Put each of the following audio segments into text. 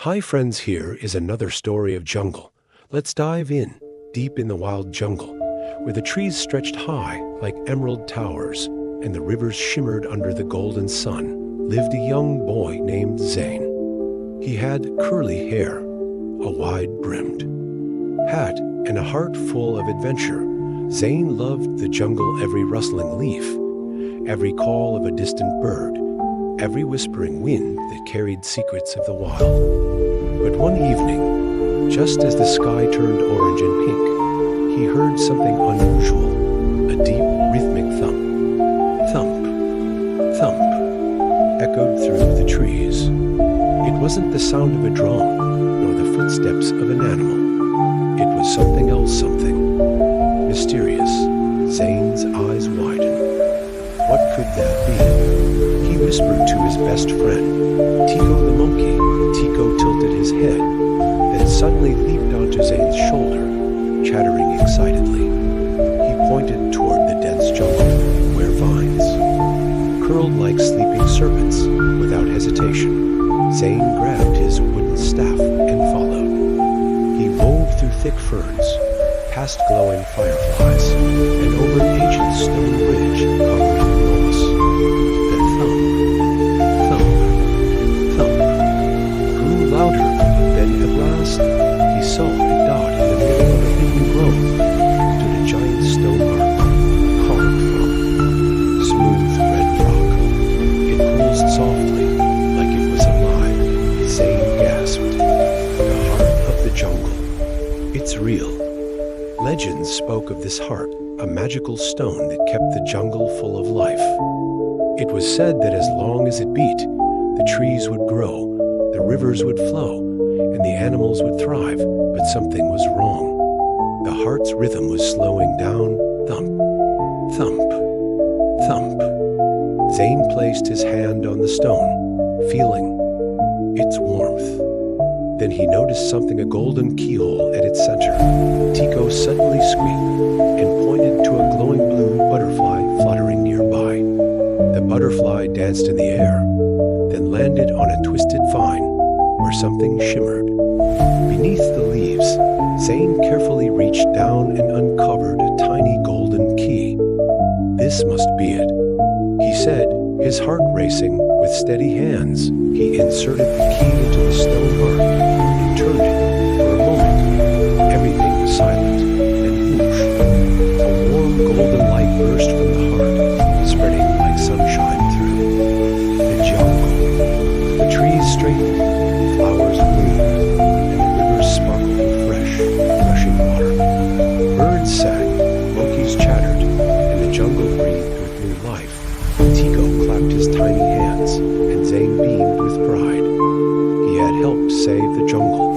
Hi friends, here is another story of jungle. Let's dive in, deep in the wild jungle, where the trees stretched high like emerald towers and the rivers shimmered under the golden sun, lived a young boy named Zane. He had curly hair, a wide-brimmed hat, and a heart full of adventure. Zane loved the jungle, every rustling leaf, every call of a distant bird, every whispering wind that carried secrets of the wild. But one evening, just as the sky turned orange and pink, he heard something unusual, a deep, rhythmic thump. Thump, thump, echoed through the trees. It wasn't the sound of a drum, nor the footsteps of an animal. It was something else, something mysterious. Zane's eyes widened. What could that be? He whispered to his best friend, Tiko the monkey. Tiko tilted his head, then suddenly leaped onto Zane's shoulder, chattering excitedly. He pointed toward the dense jungle, where vines curled like sleeping serpents. Without hesitation, Zane grabbed his wooden staff and followed. He wove through thick ferns, past glowing fireflies, and over an ancient stone bridge covered in moss. The thump, thump, thump grew louder. Then at last he saw a dot in the middle of a hidden grove. Stood a giant stone ark, carved from smooth red rock. It pulsed softly, like it was alive. Zane gasped. The heart of the jungle. It's real. Legends spoke of this heart, a magical stone that kept the jungle full of life. It was said that as long as it beat, the trees would grow, the rivers would flow, and the animals would thrive. But something was wrong. The heart's rhythm was slowing down. Thump, thump, thump. Zane placed his hand on the stone, feeling its warmth. Then he noticed something, a golden keyhole at its center. Tiko suddenly squeaked and pointed to a glowing blue butterfly fluttering nearby. The butterfly danced in the air, then landed on a twisted vine where something shimmered. Beneath the leaves, Zane carefully reached down and uncovered a tiny golden key. This must be it, he said, his heart racing. With steady hands, he inserted the key into the stone ark and turned it. For a moment, everything was silent, and whoosh, a warm golden light burst from the heart, spreading like sunshine through the jungle. The trees straightened, flowers bloomed, and the rivers sparkled with fresh, rushing water. Birds sang, monkeys chattered, and the jungle breathed with new life. Tiko clapped his tiny hands, and Zane beamed with pride. He had helped save the jungle.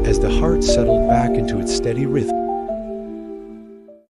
As the heart settled back into its steady rhythm,